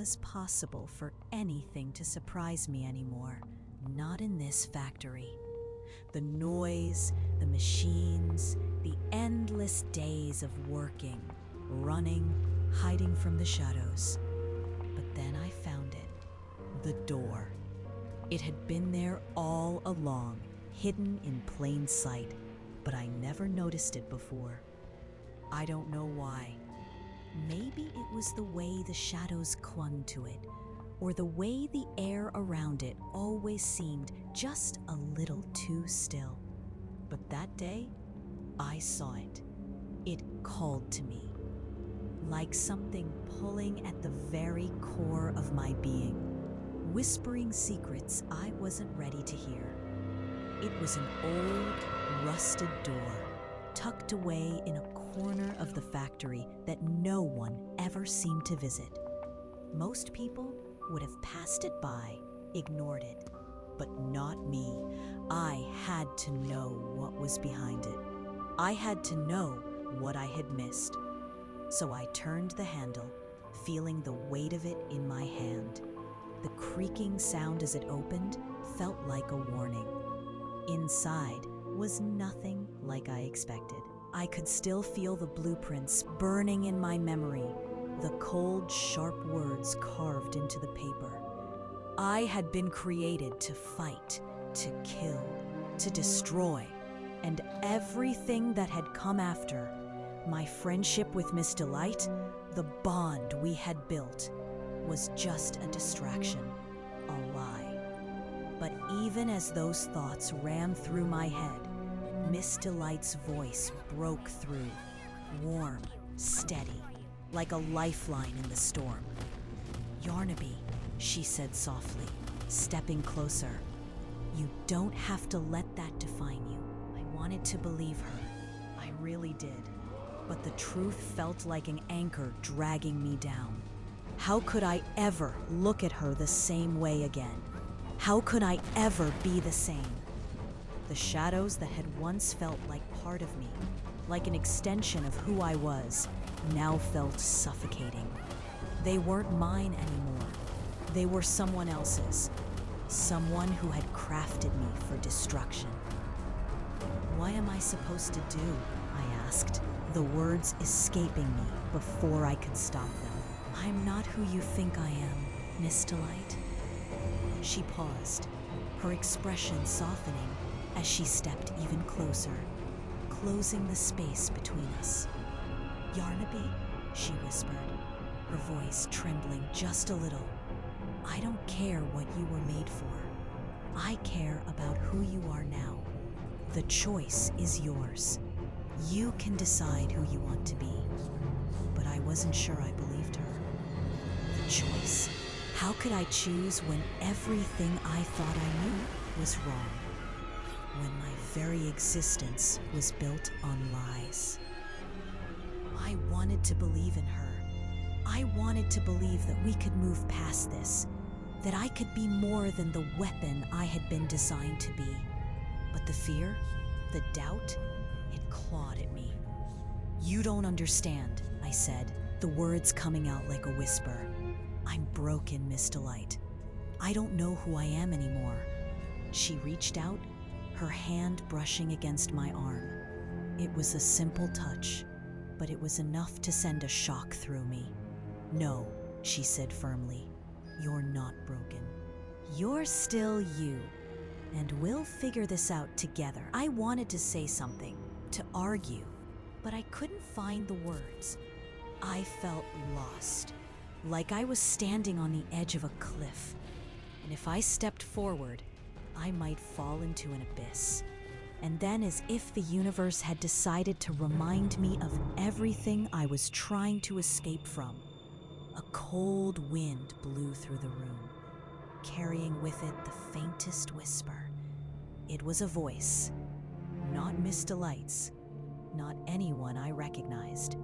was possible for anything to surprise me anymore. Not in this factory. The noise, the machines, the endless days of working, running, hiding from the shadows. But then I found it. The door. It had been there all along, hidden in plain sight, but I never noticed it before. I don't know why. Maybe it was the way the shadows clung to it, or the way the air around it always seemed just a little too still. But that day, I saw it. It called to me, like something pulling at the very core of my being, whispering secrets I wasn't ready to hear. It was an old, rusted door, tucked away in a corner of the factory that no one ever seemed to visit. Most people would have passed it by, ignored it, but not me. I had to know what was behind it. I had to know what I had missed. So I turned the handle, feeling the weight of it in my hand. The creaking sound as it opened felt like a warning. Inside was nothing like I expected. I could still feel the blueprints burning in my memory, the cold, sharp words carved into the paper. I had been created to fight, to kill, to destroy, and everything that had come after, my friendship with Miss Delight, the bond we had built, was just a distraction, a lie. But even as those thoughts ran through my head, Miss Delight's voice broke through, warm, steady, like a lifeline in the storm. "Yarnaby," she said softly, stepping closer. "You don't have to let that define you." I wanted to believe her. I really did. But the truth felt like an anchor dragging me down. How could I ever look at her the same way again? How could I ever be the same? The shadows that had once felt like part of me, like an extension of who I was, now felt suffocating. They weren't mine anymore. They were someone else's. Someone who had crafted me for destruction. "What am I supposed to do?" I asked, the words escaping me before I could stop them. "I'm not who you think I am, Miss Delight." She paused, her expression softening as she stepped even closer, closing the space between us. "Yarnaby," she whispered, her voice trembling just a little. "I don't care what you were made for. I care about who you are now. The choice is yours. You can decide who you want to be." But I wasn't sure I believed her. The choice. How could I choose when everything I thought I knew was wrong? When my very existence was built on lies? I wanted to believe in her. I wanted to believe that we could move past this, that I could be more than the weapon I had been designed to be. But the fear, the doubt, it clawed at me. "You don't understand," I said, the words coming out like a whisper. "I'm broken, Miss Delight. I don't know who I am anymore." She reached out, her hand brushing against my arm. It was a simple touch, but it was enough to send a shock through me. "No," she said firmly, "you're not broken. You're still you, and we'll figure this out together." I wanted to say something, to argue, but I couldn't find the words. I felt lost, like I was standing on the edge of a cliff, and if I stepped forward, I might fall into an abyss. And then, as if the universe had decided to remind me of everything I was trying to escape from, a cold wind blew through the room, carrying with it the faintest whisper. It was a voice, not Miss Delight's, not anyone I recognized.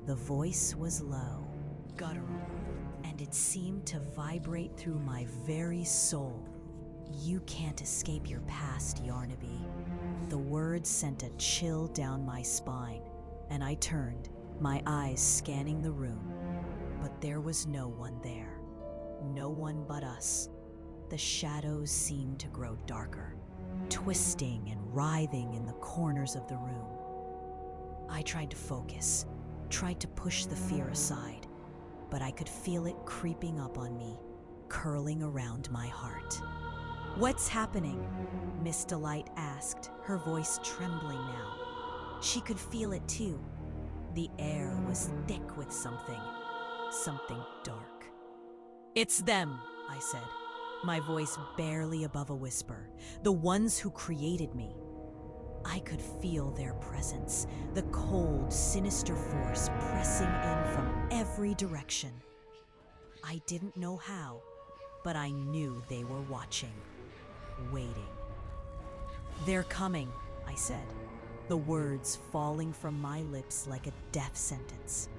The voice was low, guttural, and it seemed to vibrate through my very soul. "You can't escape your past, Yarnaby." The words sent a chill down my spine, and I turned, my eyes scanning the room. But there was no one there. No one but us. The shadows seemed to grow darker, twisting and writhing in the corners of the room. I tried to focus, tried to push the fear aside, but I could feel it creeping up on me, curling around my heart. "What's happening?" Miss Delight asked, her voice trembling now. She could feel it too. The air was thick with something dark. "It's them," I said, my voice barely above a whisper. "The ones who created me." I could feel their presence, the cold, sinister force pressing in from every direction. I didn't know how, but I knew they were watching, waiting. "They're coming," I said, the words falling from my lips like a death sentence.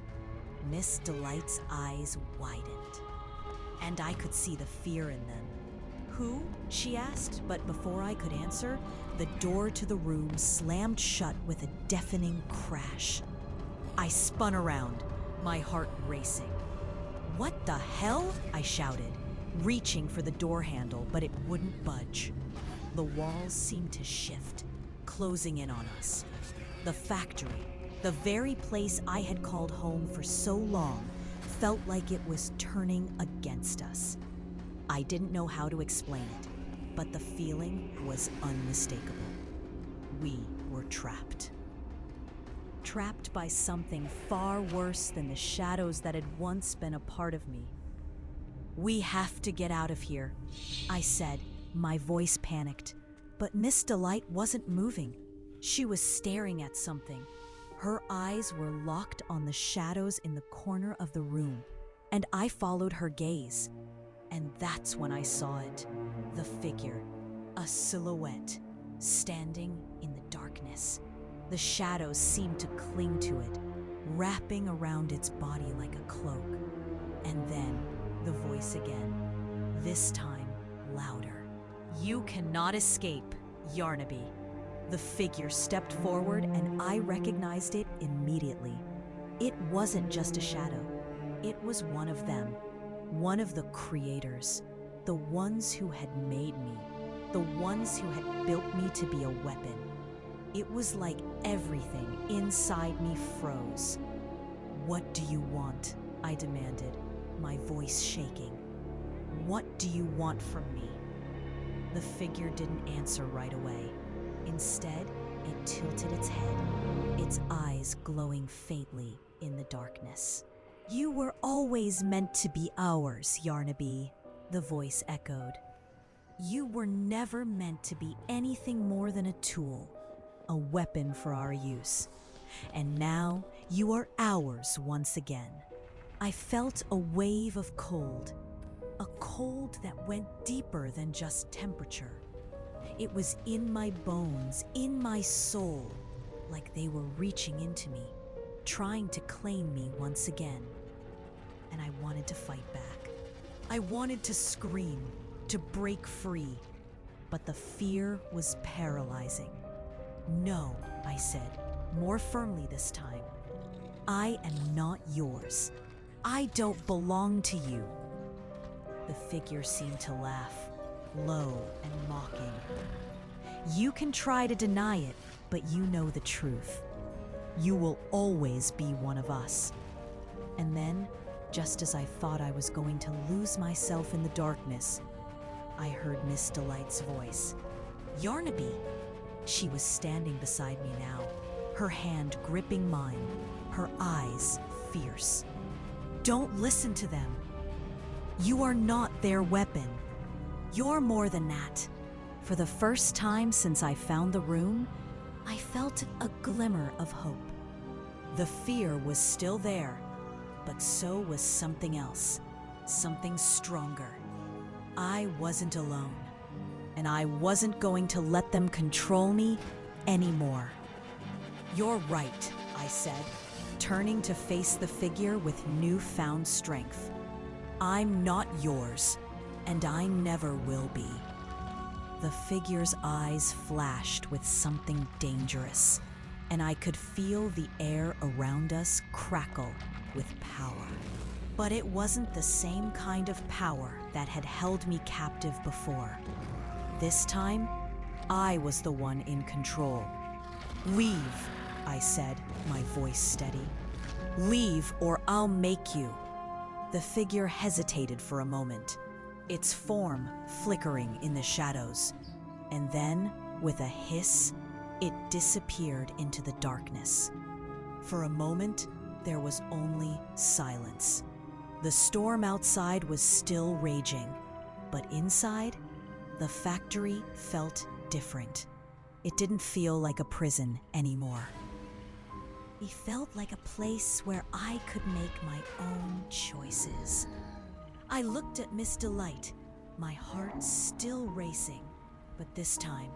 Miss Delight's eyes widened, and I could see the fear in them. "Who?" she asked, but before I could answer, the door to the room slammed shut with a deafening crash. I spun around, my heart racing. "What the hell?" I shouted, reaching for the door handle, but it wouldn't budge. The walls seemed to shift, closing in on us. The factory, the very place I had called home for so long, felt like it was turning against us. I didn't know how to explain it, but the feeling was unmistakable. We were trapped. Trapped by something far worse than the shadows that had once been a part of me. "We have to get out of here," I said, my voice panicked. But Miss Delight wasn't moving. She was staring at something. Her eyes were locked on the shadows in the corner of the room, and I followed her gaze. And that's when I saw it. The figure, a silhouette, standing in the darkness. The shadows seemed to cling to it, wrapping around its body like a cloak. And then, the voice again, this time louder. "You cannot escape, Yarnaby." The figure stepped forward and I recognized it immediately. It wasn't just a shadow. It was one of them. One of the creators, the ones who had made me, the ones who had built me to be a weapon. It was like everything inside me froze. "What do you want?" I demanded, my voice shaking. "What do you want from me?" The figure didn't answer right away. Instead, it tilted its head, its eyes glowing faintly in the darkness. "You were always meant to be ours, Yarnaby," the voice echoed. "You were never meant to be anything more than a tool, a weapon for our use. And now you are ours once again." I felt a wave of cold, a cold that went deeper than just temperature. It was in my bones, in my soul, like they were reaching into me, trying to claim me once again. And I wanted to fight back. I wanted to scream, to break free, but the fear was paralyzing. "No," I said, more firmly this time. "I am not yours. I don't belong to you." The figure seemed to laugh, low and mocking. "You can try to deny it, but you know the truth. You will always be one of us." And then, just as I thought I was going to lose myself in the darkness, I heard Miss Delight's voice. "Yarnaby!" She was standing beside me now, her hand gripping mine, her eyes fierce. "Don't listen to them. You are not their weapon. You're more than that." For the first time since I found the room, I felt a glimmer of hope. The fear was still there, but so was something else, something stronger. I wasn't alone, and I wasn't going to let them control me anymore. "You're right," I said, turning to face the figure with newfound strength. "I'm not yours, and I never will be." The figure's eyes flashed with something dangerous, and I could feel the air around us crackle with power. But it wasn't the same kind of power that had held me captive before. This time, I was the one in control. "Leave," I said, my voice steady. "Leave or I'll make you." The figure hesitated for a moment, its form flickering in the shadows. And then, with a hiss, it disappeared into the darkness. For a moment, there was only silence. The storm outside was still raging, but inside, the factory felt different. It didn't feel like a prison anymore. It felt like a place where I could make my own choices. I looked at Miss Delight, my heart still racing, but this time,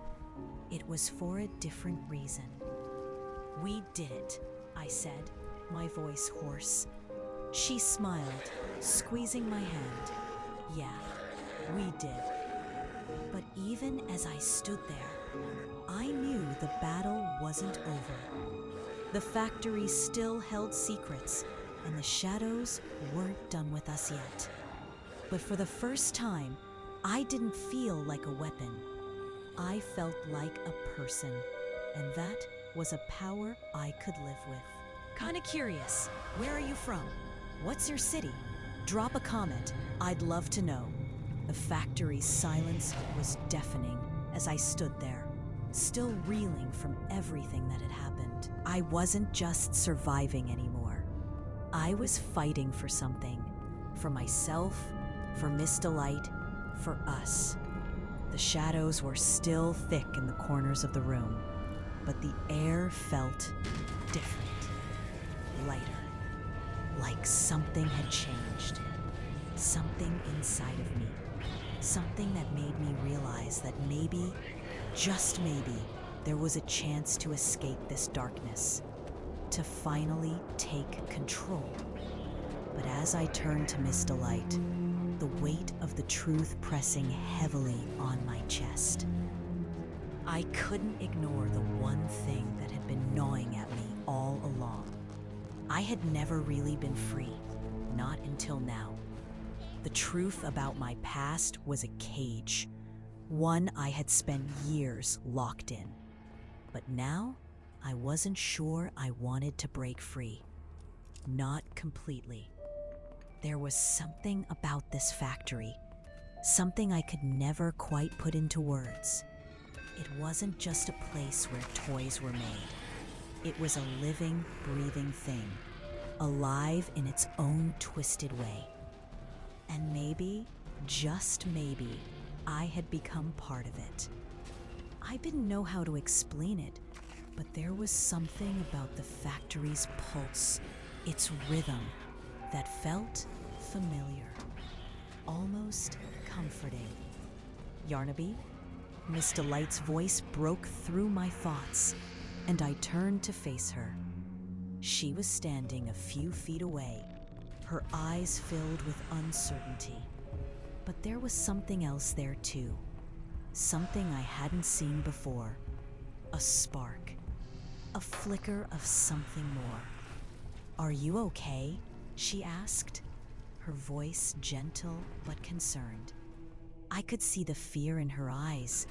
it was for a different reason. "We did it," I said, my voice hoarse. She smiled, squeezing my hand. "Yeah, we did." But even as I stood there, I knew the battle wasn't over. The factory still held secrets, and the shadows weren't done with us yet. But for the first time, I didn't feel like a weapon. I felt like a person, and that was a power I could live with. "Kinda curious, where are you from? What's your city? Drop a comment, I'd love to know." The factory's silence was deafening as I stood there, still reeling from everything that had happened. I wasn't just surviving anymore. I was fighting for something. For myself, for Miss Delight, for us. The shadows were still thick in the corners of the room, but the air felt different, lighter, like something had changed. Something inside of me. Something that made me realize that maybe, just maybe, there was a chance to escape this darkness, to finally take control. But as I turned to Miss Delight, the weight of the truth pressing heavily on my chest. I couldn't ignore the one thing that had been gnawing at me all along. I had never really been free, not until now. The truth about my past was a cage, one I had spent years locked in. But now, I wasn't sure I wanted to break free. Not completely. There was something about this factory, something I could never quite put into words. It wasn't just a place where toys were made. It was a living, breathing thing, alive in its own twisted way. And maybe, just maybe, I had become part of it. I didn't know how to explain it, but there was something about the factory's pulse, its rhythm, that felt familiar, almost comforting. "Yarnaby?" Miss Delight's voice broke through my thoughts, and I turned to face her. She was standing a few feet away, her eyes filled with uncertainty. But there was something else there too, something I hadn't seen before. A spark, a flicker of something more. "Are you okay?" she asked, her voice gentle but concerned. I could see the fear in her eyes,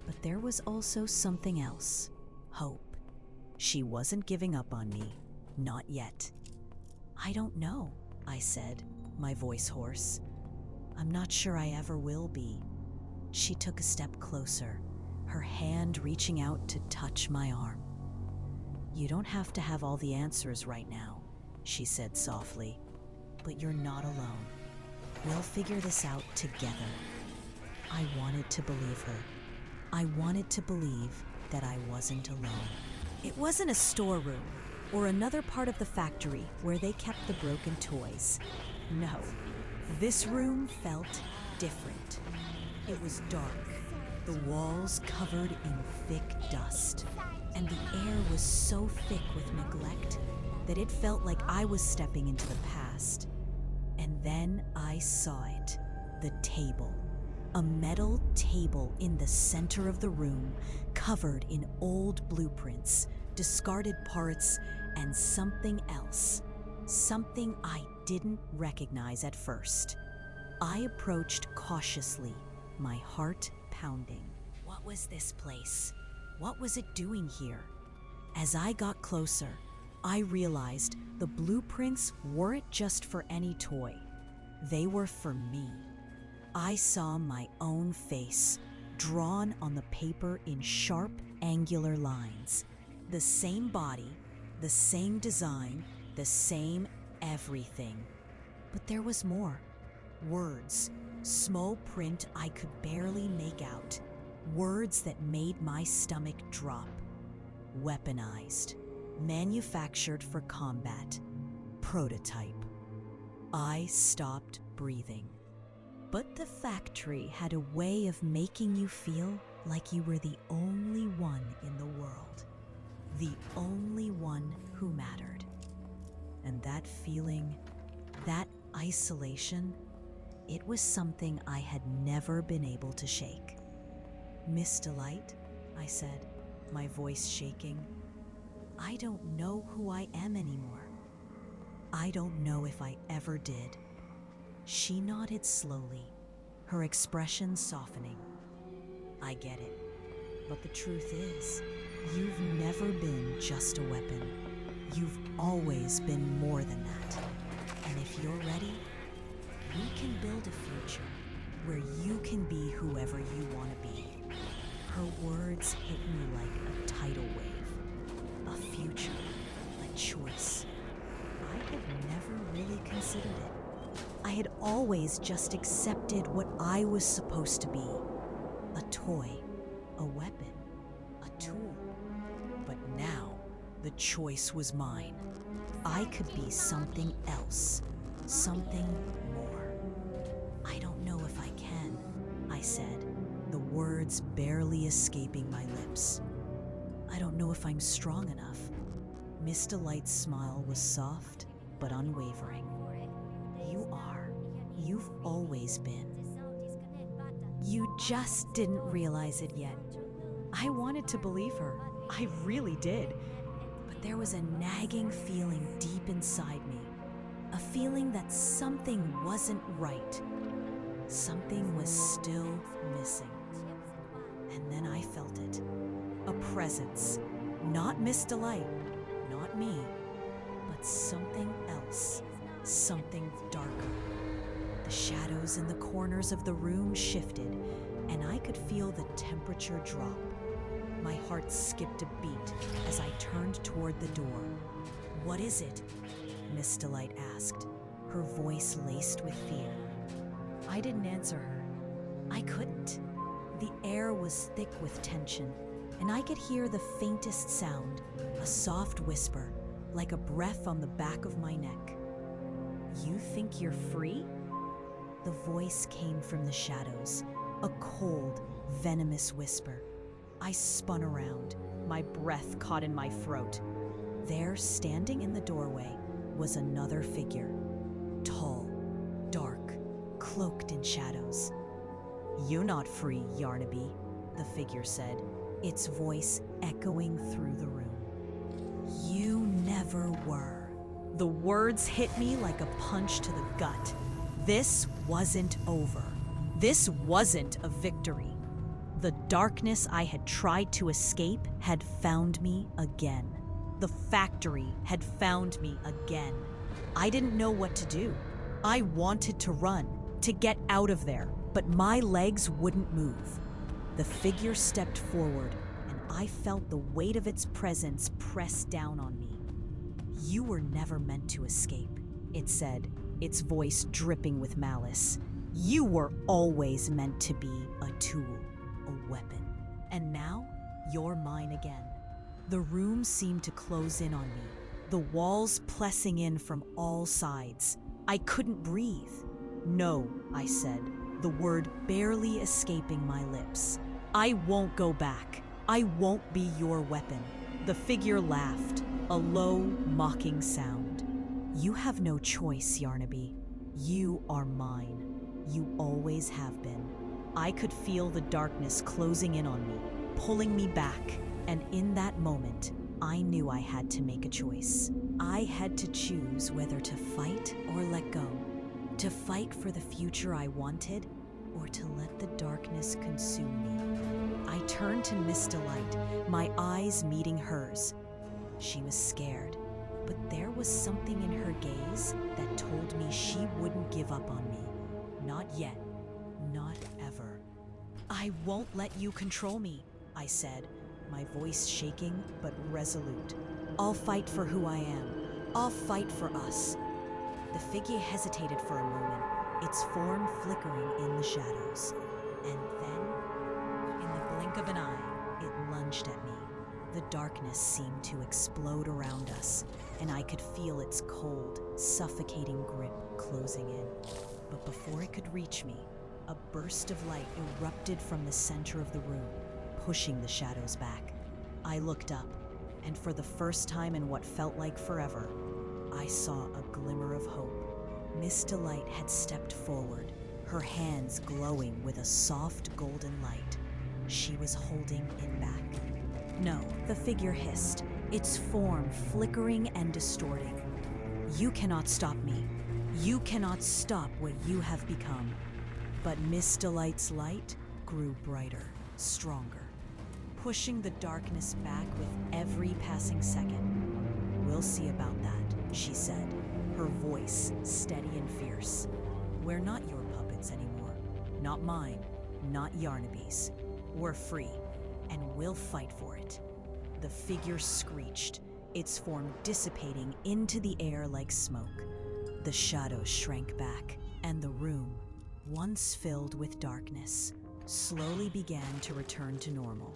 but there was also something else, hope. She wasn't giving up on me, not yet. "I don't know," I said, my voice hoarse. "I'm not sure I ever will be." She took a step closer, her hand reaching out to touch my arm. "You don't have to have all the answers right now," she said softly, "but you're not alone. We'll figure this out together." I wanted to believe her. I wanted to believe that I wasn't alone. It wasn't a storeroom or another part of the factory where they kept the broken toys. No, this room felt different. It was dark, the walls covered in thick dust, and the air was so thick with neglect that it felt like I was stepping into the past. And then I saw it, the table. A metal table in the center of the room, covered in old blueprints, discarded parts, and something else. Something I didn't recognize at first. I approached cautiously, my heart pounding. What was this place? What was it doing here? As I got closer, I realized the blueprints weren't just for any toy. They were for me. I saw my own face, drawn on the paper in sharp, angular lines. The same body, the same design, the same everything. But there was more. Words, small print I could barely make out. Words that made my stomach drop. Weaponized. Manufactured for combat. Prototype. I stopped breathing. But the factory had a way of making you feel like you were the only one in the world. The only one who mattered. And that feeling, that isolation, it was something I had never been able to shake. Miss Delight, I said, my voice shaking, I don't know who I am anymore. I don't know if I ever did. She nodded slowly, her expression softening. I get it, but the truth is, you've never been just a weapon. You've always been more than that. And if you're ready, we can build a future where you can be whoever you want to be. Her words hit me like a tidal wave. A future, a choice. I had never really considered it. I had always just accepted what I was supposed to be. A toy, a weapon, a tool. But now, the choice was mine. I could be something else, something more. I don't know if I can, I said, the words barely escaping my lips. I don't know if I'm strong enough. Miss Delight's smile was soft but unwavering. You are. You've always been. You just didn't realize it yet. I wanted to believe her. I really did. But there was a nagging feeling deep inside me. A feeling that something wasn't right. Something was still missing. And then I felt it. A presence. Not Miss Delight. Not me. But something else. Something darker. The shadows in the corners of the room shifted, and I could feel the temperature drop. My heart skipped a beat as I turned toward the door. What is it? Miss Delight asked, her voice laced with fear. I didn't answer her. I couldn't. The air was thick with tension, and I could hear the faintest sound, a soft whisper, like a breath on the back of my neck. You think you're free? The voice came from the shadows, a cold, venomous whisper. I spun around, my breath caught in my throat. There, standing in the doorway, was another figure. Tall, dark, cloaked in shadows. You're not free, Yarnaby, the figure said, its voice echoing through the room. You never were. The words hit me like a punch to the gut. This wasn't over. This wasn't a victory. The darkness I had tried to escape had found me again. The factory had found me again. I didn't know what to do. I wanted to run, to get out of there, but my legs wouldn't move. The figure stepped forward, and I felt the weight of its presence press down on me. You were never meant to escape, it said, its voice dripping with malice. You were always meant to be a tool, a weapon. And now, you're mine again. The room seemed to close in on me, the walls pressing in from all sides. I couldn't breathe. No, I said, the word barely escaping my lips. I won't go back. I won't be your weapon. The figure laughed, a low, mocking sound. You have no choice, Yarnaby. You are mine. You always have been. I could feel the darkness closing in on me, pulling me back, and in that moment, I knew I had to make a choice. I had to choose whether to fight or let go. To fight for the future I wanted, or to let the darkness consume me. I turned to Miss Delight, my eyes meeting hers. She was scared, but there was something in her gaze that told me she wouldn't give up on me. Not yet. Not ever. "I won't let you control me," I said, my voice shaking but resolute. "I'll fight for who I am. I'll fight for us." The figure hesitated for a moment, its form flickering in the shadows. And then, in the blink of an eye, it lunged at me. The darkness seemed to explode around us, and I could feel its cold, suffocating grip closing in. But before it could reach me, a burst of light erupted from the center of the room, pushing the shadows back. I looked up, and for the first time in what felt like forever, I saw a glimmer of hope. Miss Delight had stepped forward, her hands glowing with a soft golden light. She was holding it back. "No," the figure hissed, its form flickering and distorting. "You cannot stop me. You cannot stop what you have become." But Miss Delight's light grew brighter, stronger, pushing the darkness back with every passing second. "We'll see about that," she said, her voice steady and fierce. "We're not your puppets anymore. Not mine, not Yarnaby's. We're free, and we'll fight for it." The figure screeched, its form dissipating into the air like smoke. The shadows shrank back, and the room, once filled with darkness, slowly began to return to normal.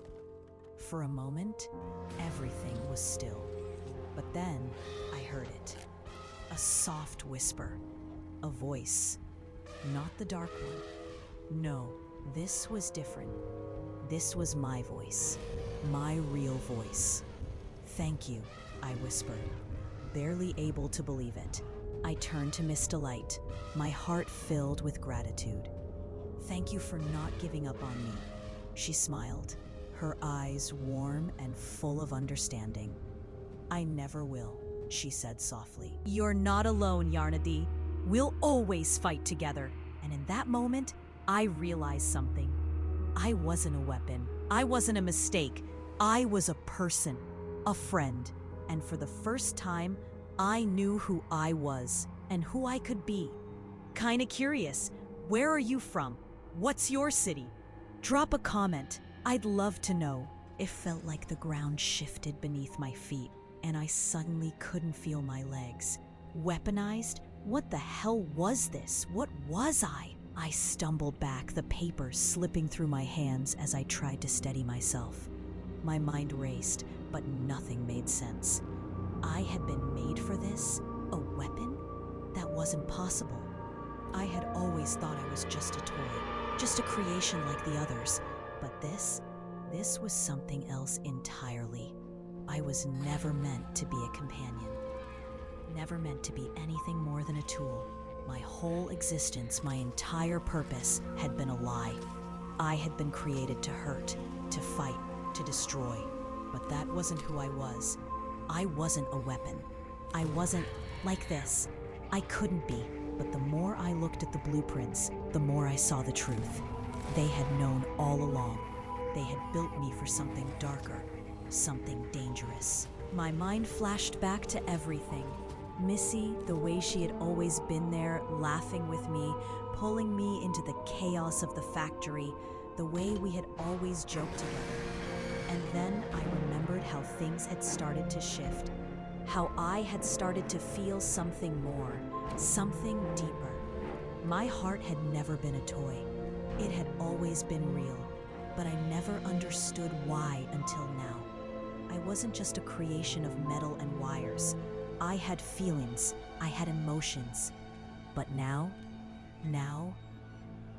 For a moment, everything was still. But then I heard it. A soft whisper. A voice. Not the dark one. No, this was different. This was my voice. My real voice. "Thank you," I whispered, barely able to believe it. I turned to Miss Delight, my heart filled with gratitude. "Thank you for not giving up on me," she smiled, her eyes warm and full of understanding. "I never will," she said softly. "You're not alone, Yarnaby. We'll always fight together." And in that moment, I realized something. I wasn't a weapon. I wasn't a mistake. I was a person, a friend. And for the first time, I knew who I was and who I could be. Kinda curious, where are you from? What's your city? Drop a comment. I'd love to know. It felt like the ground shifted beneath my feet, and I suddenly couldn't feel my legs. Weaponized? What the hell was this? What was I? I stumbled back, the paper slipping through my hands as I tried to steady myself. My mind raced, but nothing made sense. I had been made for this? A weapon? That wasn't possible. I had always thought I was just a toy, just a creation like the others. But this was something else entirely. I was never meant to be a companion. Never meant to be anything more than a tool. My whole existence, my entire purpose had been a lie. I had been created to hurt, to fight, to destroy. But that wasn't who I was. I wasn't a weapon. I wasn't like this. I couldn't be. But the more I looked at the blueprints, the more I saw the truth. They had known all along. They had built me for something darker, something dangerous. My mind flashed back to everything. Missy, the way she had always been there, laughing with me, pulling me into the chaos of the factory, the way we had always joked together. And then I remembered how things had started to shift, how I had started to feel something more, something deeper. My heart had never been a toy. It had always been real, but I never understood why until now. I wasn't just a creation of metal and wires. I had feelings, I had emotions. But now,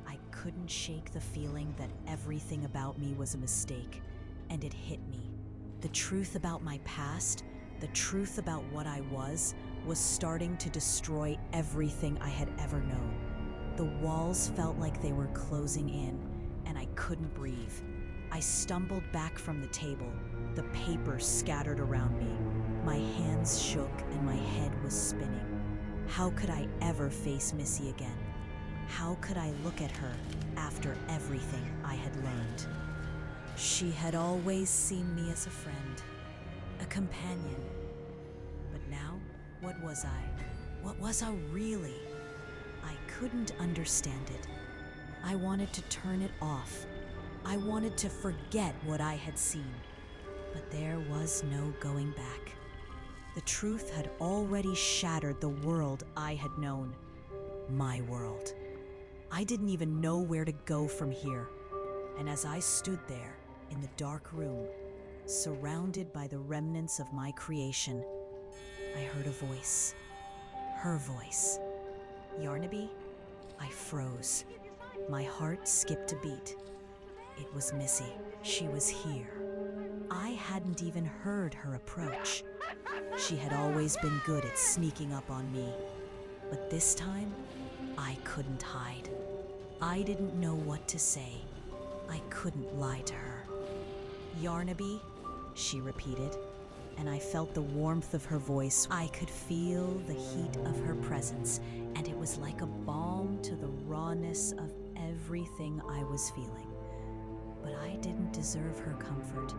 I couldn't shake the feeling that everything about me was a mistake, and it hit me. The truth about my past, the truth about what I was starting to destroy everything I had ever known. The walls felt like they were closing in, and I couldn't breathe. I stumbled back from the table, The paper scattered around me. My hands shook and my head was spinning. How could I ever face Missy again? How could I look at her after everything I had learned? She had always seen me as a friend, a companion. But now, what was I? What was I really? I couldn't understand it. I wanted to turn it off. I wanted to forget what I had seen. But there was no going back. The truth had already shattered the world I had known. My world. I didn't even know where to go from here. And as I stood there in the dark room, surrounded by the remnants of my creation, I heard a voice. Her voice. Yarnaby? I froze. My heart skipped a beat. It was Missy. She was here. I hadn't even heard her approach. She had always been good at sneaking up on me. But this time, I couldn't hide. I didn't know what to say. I couldn't lie to her. Yarnaby, she repeated, and I felt the warmth of her voice. I could feel the heat of her presence, and it was like a balm to the rawness of everything I was feeling. But I didn't deserve her comfort.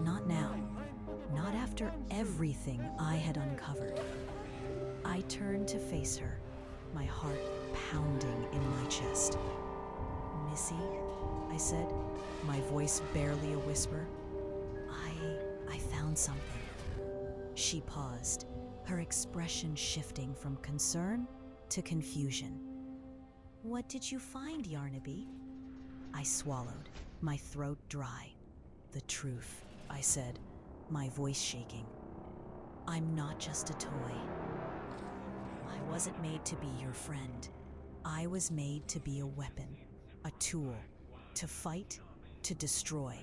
Not now. Not after everything I had uncovered. I turned to face her, my heart pounding in my chest. Missy, I said, my voice barely a whisper. I found something. She paused, her expression shifting from concern to confusion. What did you find, Yarnaby? I swallowed, my throat dry. The truth, I said, my voice shaking. I'm not just a toy. I wasn't made to be your friend. I was made to be a weapon, a tool, to fight, to destroy.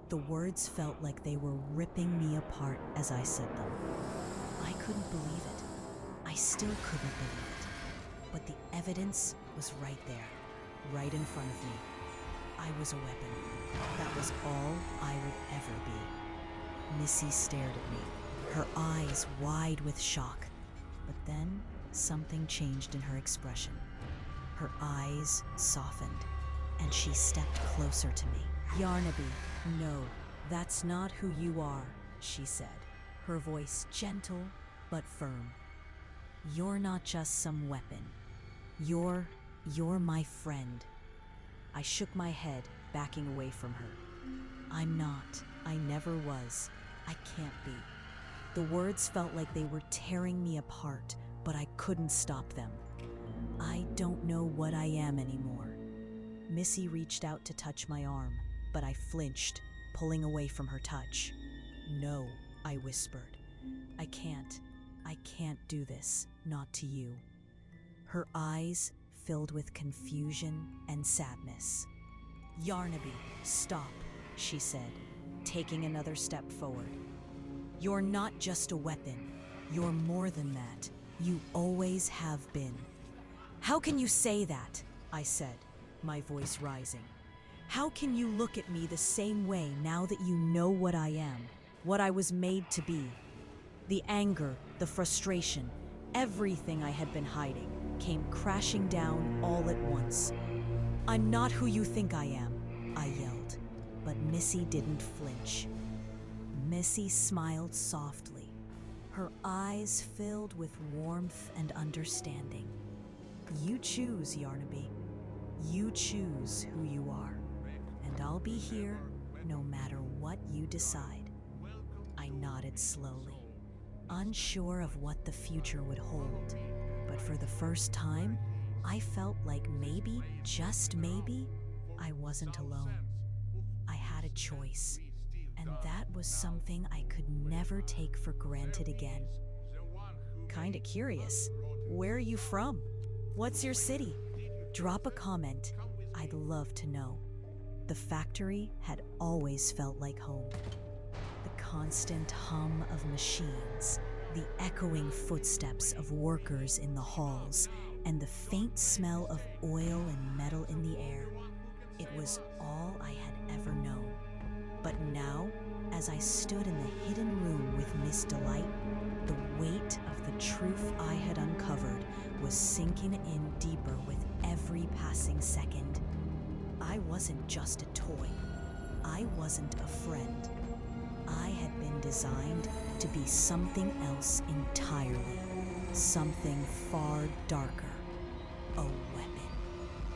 The words felt like they were ripping me apart as I said them. I couldn't believe it. I still couldn't believe it. But the evidence was right there, right in front of me. I was a weapon. That was all I would ever be. Missy stared at me, her eyes wide with shock. But then something changed in her expression. Her eyes softened, and she stepped closer to me. Yarnaby, no, that's not who you are, she said, her voice gentle but firm. You're not just some weapon. You're my friend. I shook my head, backing away from her. I'm not. I never was. I can't be. The words felt like they were tearing me apart, but I couldn't stop them. I don't know what I am anymore. Missy reached out to touch my arm, but I flinched, pulling away from her touch. No, I whispered. I can't do this, not to you. Her eyes filled with confusion and sadness. Yarnaby, stop, she said, taking another step forward. You're not just a weapon. You're more than that. You always have been. How can you say that? I said, my voice rising. How can you look at me the same way now that you know what I am, what I was made to be? The anger, the frustration, everything I had been hiding came crashing down all at once. I'm not who you think I am, I yelled, but Missy didn't flinch. Missy smiled softly, her eyes filled with warmth and understanding. You choose, Yarnaby. You choose who you are, and I'll be here no matter what you decide. I nodded slowly, unsure of what the future would hold, but for the first time, I felt like maybe, just maybe, I wasn't alone. I had a choice, and that was something I could never take for granted again. Kinda curious. Where are you from? What's your city? Drop a comment. I'd love to know. The factory had always felt like home. The constant hum of machines, the echoing footsteps of workers in the halls, and the faint smell of oil and metal in the air. It was all I had ever known. But now, As I stood in the hidden room with Miss Delight, the weight of the truth I had uncovered was sinking in deeper with every passing second. I wasn't just a toy. I wasn't a friend. I had been designed to be something else entirely, something far darker, a weapon.